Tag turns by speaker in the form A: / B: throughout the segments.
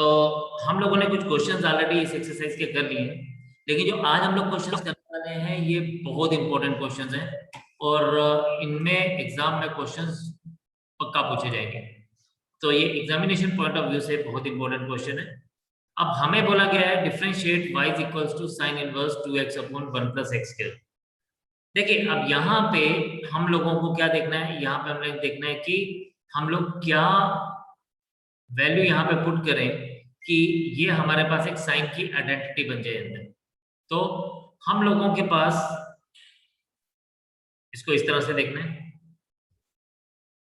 A: तो हम लोगों ने कुछ क्वेश्चंस ऑलरेडी इस एक्सरसाइज के कर लिए हैं, लेकिन जो आज हम लोग क्वेश्चंस करने वाले हैं ये बहुत इंपॉर्टेंट क्वेश्चंस हैं और इनमें एग्जाम में क्वेश्चंस पक्का पूछे जाएंगे। तो ये एग्जामिनेशन पॉइंट ऑफ व्यू से बहुत इंपॉर्टेंट क्वेश्चन है। अब हमें बोला गया है differentiate y is equals to sine inverse 2x upon 1 plus x square. देखिए अब यहाँ पे हम लोगों को क्या देखना है, यहाँ पे हमने देखना है कि हम लोग क्या वैल्यू यहाँ पे पुट करें कि ये हमारे पास एक साइन की आइडेंटिटी बन जाए अंदर। तो हम लोगों के पास इसको इस तरह से देखना है,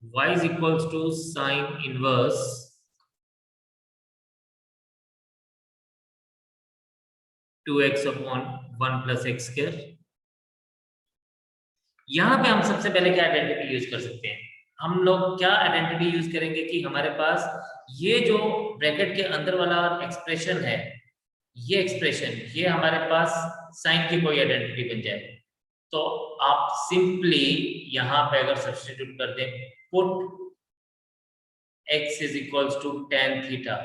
A: y is equals to sine inverse 2x upon 1 plus x square. यहाँ पे हम सबसे पहले क्या आइडेंटिटी यूज कर सकते हैं, हम लोग क्या आइडेंटिटी यूज करेंगे कि हमारे पास ये जो ब्रैकेट के अंदर वाला एक्सप्रेशन है, ये एक्सप्रेशन ये हमारे पास साइन की कोई आइडेंटिटी बन जाए। तो आप सिंपली यहाँ पे अगर सब्स्टिट्यूट कर दें, put x is equals to tan theta,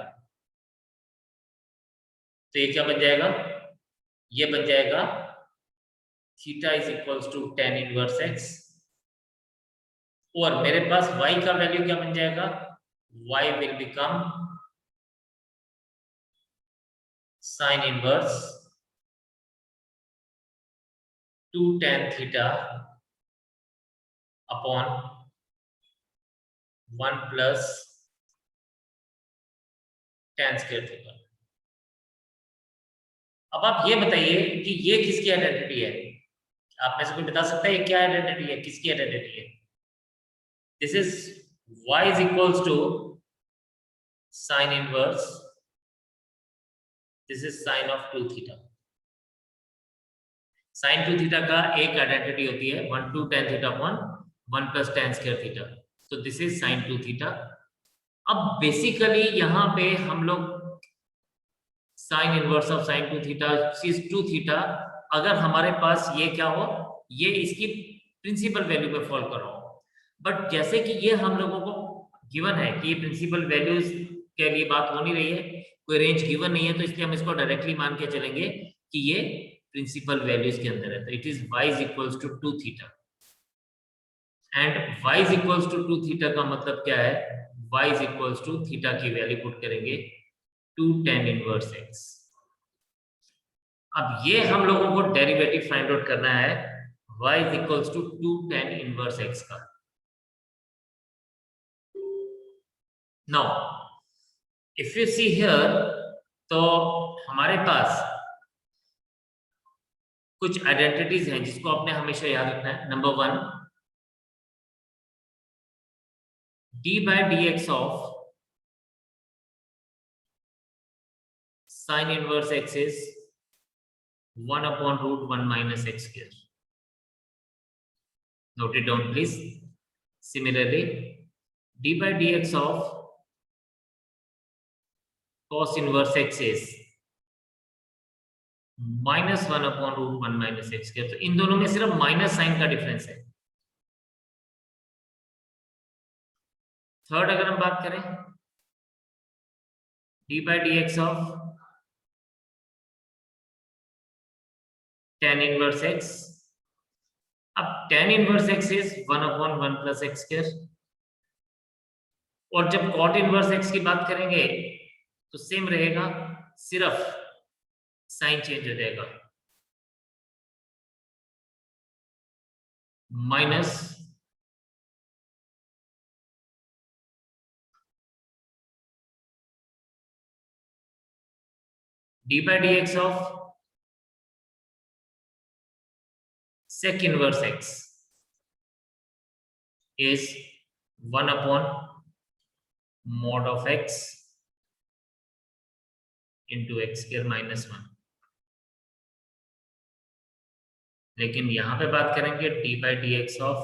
A: तो ये क्या बन जाएगा, ये बन जाएगा theta is equals to tan inverse x। और मेरे पास y का वैल्यू क्या बन जाएगा, y will become sine inverse 2 tan theta upon 1 plus tan square theta. अब आप ये बताइए कि ये किसकी आइडेंटिटी है, आप में से कोई बता सकता है ये क्या आइडेंटिटी है, किसकी आइडेंटिटी है। This is y is equals to sine inverse, this is sine of 2 theta. Sine 2 theta का एक आइडेंटिटी होती है 1 2 tan theta upon 1 plus tan square theta, तो दिस इज साइन 2 थीटा। अब बेसिकली यहाँ पे हम लोग sine inverse of sine 2 theta is 2 theta, अगर हमारे पास ये क्या हो, ये इसकी प्रिंसिपल वैल्यू पे फॉल कर रहा हो। बट जैसे कि ये हम लोगों को गिवन है कि ये प्रिंसिपल वैल्यूज के लिए बात हो नहीं रही है, कोई रेंज गिवन नहीं है, तो इसलिए हम इसको डायरेक्टली मान के चलेंगे कि ये प्रिंसिपल वैल्यूज के अंदर है। तो it is y is equals to 2 theta and y is equals to 2 theta का मतलब क्या है, y is equals to theta की वैल्यू पुट करेंगे 2 tan इनवर्स x। अब ये हम लोगों को डेरिवेटिव फाइंड आउट करना है y is equals to 2 tan inverse x का। Now if you see here, तो हमारे पास कुछ आइडेंटिटीज हैं जिसको आपने हमेशा याद रखना है। Number 1, d by dx of sin inverse x is 1 upon root 1 minus x square. Note it down please. Similarly, d by dx of cos inverse x is minus 1 upon root 1 minus x square. तो इन दोनों में सिर्फ minus sign का difference है। Third अगर हम बात करें, d by dx of tan inverse x, अब tan inverse x is 1 upon 1 plus x square, और जब cot इनवर्स x की बात करेंगे तो सेम रहेगा, सिर्फ साइन चेंज हो जाएगा, minus d by dx of sec inverse x is 1 upon mod of x into x square minus 1। लेकिन यहां पे बात करेंगे d by dx of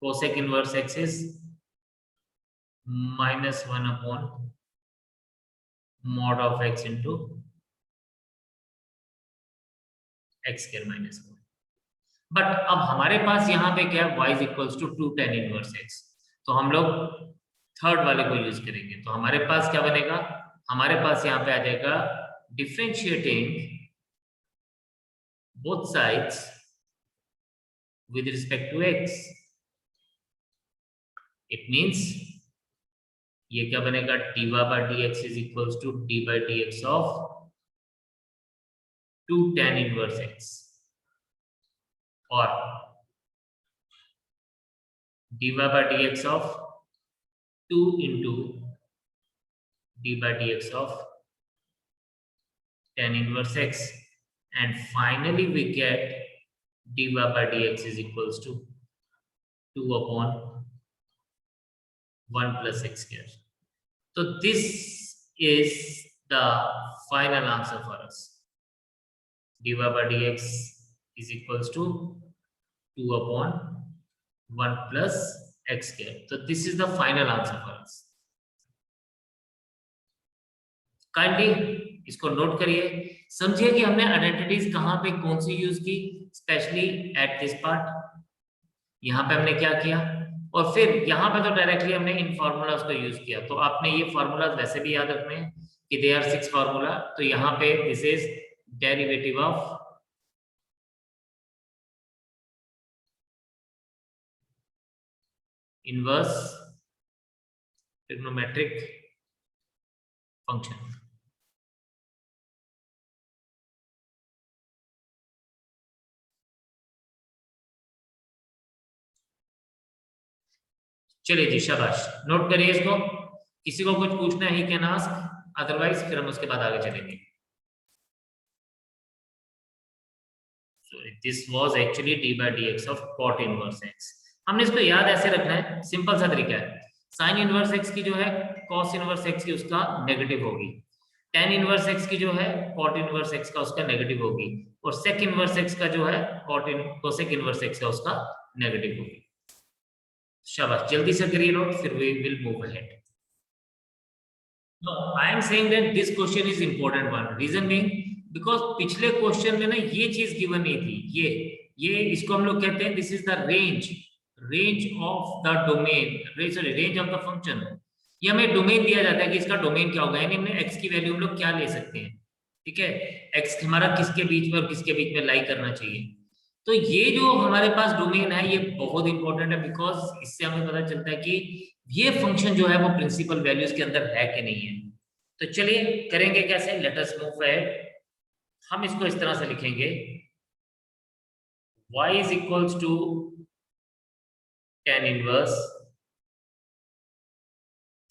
A: cosec inverse x is minus 1 upon mod of x into x square minus 1। But अब हमारे पास यहाँ पे क्या है, y is equals to 2 tan inverse x। तो हम लोग थर्ड वाले को यूज करेंगे। तो हमारे पास क्या बनेगा, हमारे पास यहाँ पे आ जाएगा differentiating both sides with respect to x. It means ये क्या बनेगा, dy by dx is equals to d by dx of 2 tan inverse x, और dy by dx of 2 into d by dx of tan inverse x, and finally we get dy by dx is equals to 2 upon 1 plus x square. So this is the final answer for us. dy by dx is equals to 2 upon 1 plus x square. So this is the final answer for us. Kindly इसको note करिए, समझिए कि हमने identities कहां पे कौन सी use की, specially at this part. यहाँ पे हमने क्या किया, और फिर यहाँ पे तो डायरेक्टली हमने इन फॉर्मूलाज को यूज किया। तो आपने ये फॉर्मूलाज वैसे भी याद रखने हैं कि दे आर 6 फॉर्मूला। तो यहाँ पे this is derivative of inverse trigonometric function. चलिए जी, शाबाश, नोट करिए इसको। किसी को कुछ पूछना है ही कैन आस्क, अदरवाइज फिर हम उसके बाद आगे चलेंगे। So this was actually d by dx of cot inverse x। हमने इसको याद ऐसे रखना है, सिंपल सा तरीका है। साइन इनवर्स x की जो है cos इनवर्स x की उसका नेगेटिव होगी, tan इनवर्स x की जो है cot इनवर्स x का उसका नेगेटिव होगी, और sec इनवर्स x का जो है cosec इनवर्स x का उसका नेगेटिव होगी। शाबाश, जल्दी से करिए नोट, फिर we will move ahead. No, I am saying that this question is important one. Reason being, because पिछले क्वेश्चन में ना ये चीज गिवन नहीं थी। ये इसको हम लोग कहते हैं this is the range of the domain, sorry range of the function. ये हमें डोमेन दिया जाता है कि इसका डोमेन क्या होगा, यानी हमने एक्स की वैल्यू हम लोग क्या ले सकते हैं। ठीक है, एक्स हमारा किसके बीच में और किसके बीच में लाई करना चाहिए। तो ये जो हमारे पास डोमेन है ये बहुत इंपॉर्टेंट है, बिकॉज इससे हमें पता चलता है कि ये फंक्शन जो है वो प्रिंसिपल वैल्यूज के अंदर है कि नहीं है। तो चलिए करेंगे कैसे, लेट अस मूव अहेड। हम इसको इस तरह से लिखेंगे, y is equals to tan inverse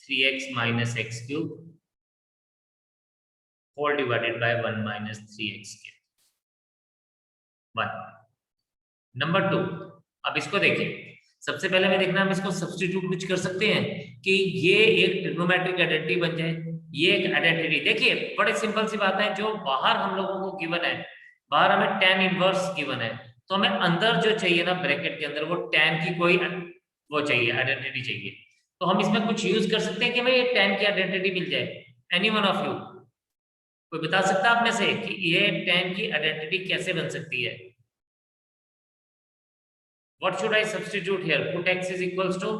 A: 3x minus x cube whole divided by 1 minus 3x cube 1। Number 2, अब इसको देखिए, सबसे पहले हमें देखना, हम इसको सब्स्टिट्यूट कुछ कर सकते हैं कि ये एक ट्रिग्नोमेट्रिक आइडेंटिटी बन जाए। ये एक आइडेंटिटी, देखिए बड़े सिंपल सी बात है, जो बाहर हम लोगों को गिवन है, बाहर हमें tan इनवर्स गिवन है, तो हमें अंदर जो चाहिए ना ब्रैकेट के अंदर, वो tan की कोई वो चाहिए, आइडेंटिटी चाहिए। तो हम इसमें कुछ यूज कर सकते हैं कि हमें ये tan की आइडेंटिटी मिल जाए। एनी वन ऑफ यू, कोई बता सकता है आप में से कि ये tan की आइडेंटिटी कैसे बन सकती है? What should I substitute here? Put x is equals to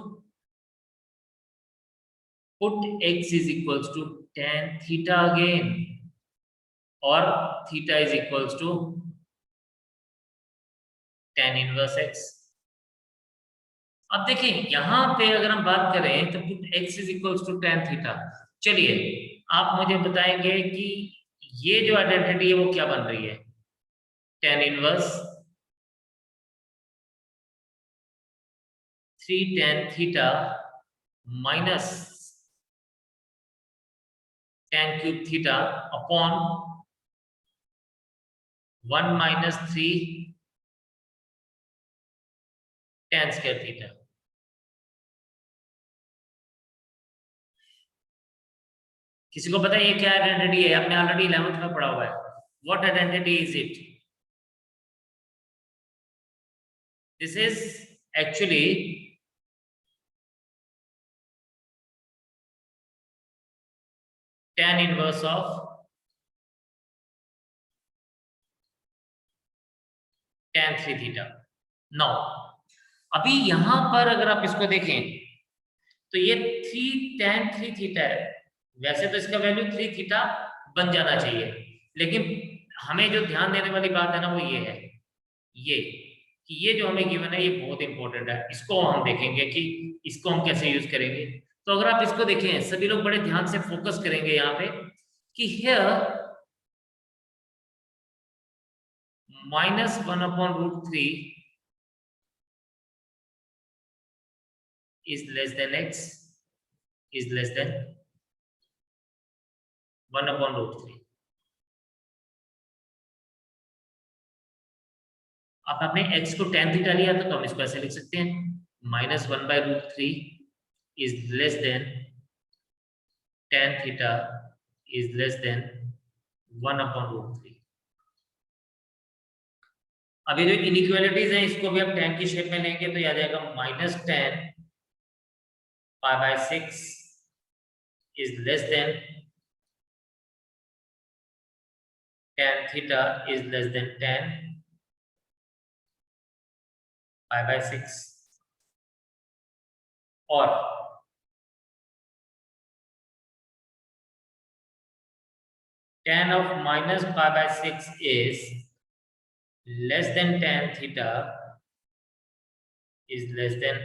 A: tan theta again, or theta is equals to tan inverse x। अब देखिए यहाँ पे अगर हम बात करें तो put x is equals to tan theta। चलिए आप मुझे बताएंगे कि ये जो आइडेंटिटी है वो क्या बन रही है, tan inverse 3 tan theta minus tan cube theta upon 1 minus 3 tan square theta। किसी को पता है ये क्या आइडेंटिटी है? आपने ऑलरेडी 11th में पढ़ा हुआ है। What identity is it? This is actually tan inverse of tan 3 theta. Now अभी यहां पर अगर आप इसको देखें तो ये 3 tan 3 थीटा है। वैसे तो इसका वैल्यू 3 थीटा बन जाना चाहिए, लेकिन हमें जो ध्यान देने वाली बात है ना वो ये है, ये कि ये जो हमें गिवन है ये बहुत इंपॉर्टेंट है। इसको हम देखेंगे कि इसको हम कैसे यूज करेंगे। तो अगर आप इसको देखें, सभी लोग बड़े ध्यान से फोकस करेंगे यहाँ पे कि here -1/√3 is less than x is less than 1/√3। अब आपने x को tan थीटा लिया था तो हम इसको ऐसे लिख सकते हैं -1/√3 is less than tan theta is less than 1/√3। अब ये जो इनइक्वालिटीज हैं इसको भी आप tan की शेप में लेंगे तो याद आएगा -tan π/6 is less than tan theta is less than tan π/6 और tan of -π/6 is less than tan theta is less than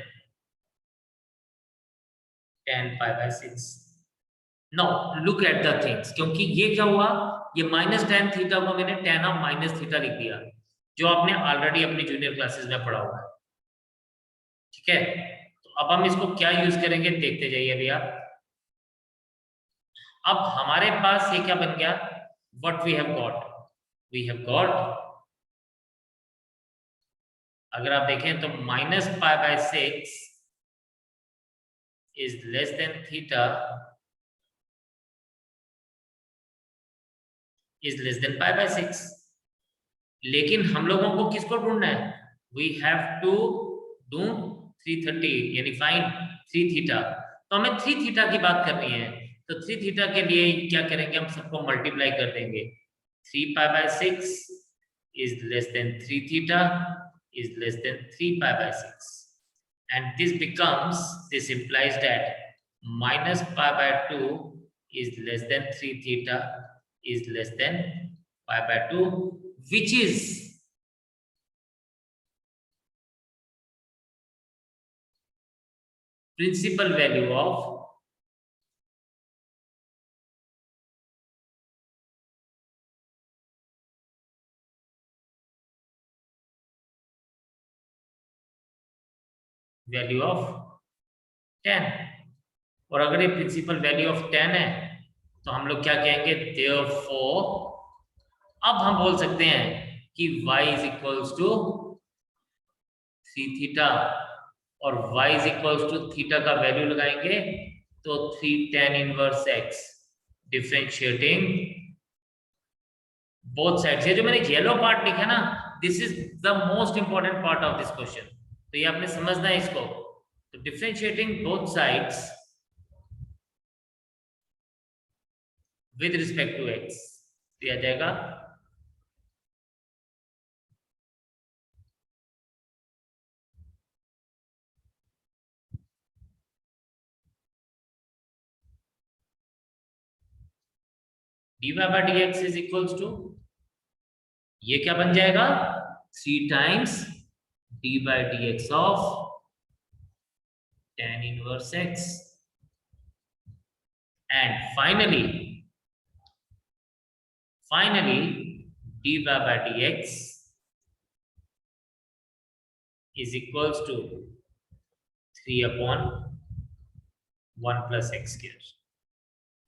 A: tan π/6। Now look at the things, क्योंकि ये क्या हुआ, ये -tan थीटा को मैंने tan of -थीटा लिख दिया, जो आपने ऑलरेडी अपनी जूनियर क्लासेस में पढ़ा हुआ है। ठीक है, तो अब हम इसको क्या यूज करेंगे देखते जाइए भैया। अब हमारे पास ये क्या बन गया, what we have got, अगर आप देखें तो -π/6 is less than theta is less than π/6। लेकिन हम लोगों को किसको ढूंढना है, we have to do 330 यानी फाइंड 3 थीटा। तो हमें 3 थीटा की बात करनी है, तो 3 थीटा के लिए क्या करेंगे, हम सबको मल्टीप्लाई कर देंगे। 3π/6 is less than 3 theta is less than 3π/6, and this implies that -π/2 is less than 3 theta is less than π/2, which is principal value of tan। और अगर ये प्रिंसिपल वैल्यू ऑफ tan है तो हम लोग क्या कहेंगे, therefore अब हम बोल सकते हैं कि y is equals to 3 theta, और y is equals to theta का वैल्यू लगाएंगे तो 3 tan inverse x, differentiating both sides. ये जो मैंने येलो पार्ट लिखा ना, this is the most important part of this question, तो ये आपने समझना है इसको। तो differentiating both sides with respect to x दिया जाएगा dy/dx इज इक्वल्स टू, ये क्या बन जाएगा, 3 times d/dx of tan inverse x, and finally dy/dx is equals to 3/1 plus x square,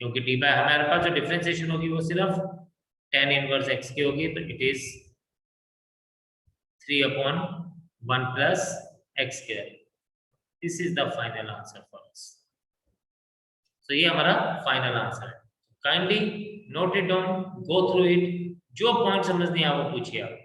A: क्योंकि dy हमारे पास जो डिफरेंशिएशन होगी वो सिर्फ tan इनवर्स x की होगी, तो it is 3/1 plus x square। This is the final answer for us. तो ये हमारा फाइनल आंसर है। Kindly note it down, go through it, जो पॉइंट समझ नहीं आया वो पूछिए आप।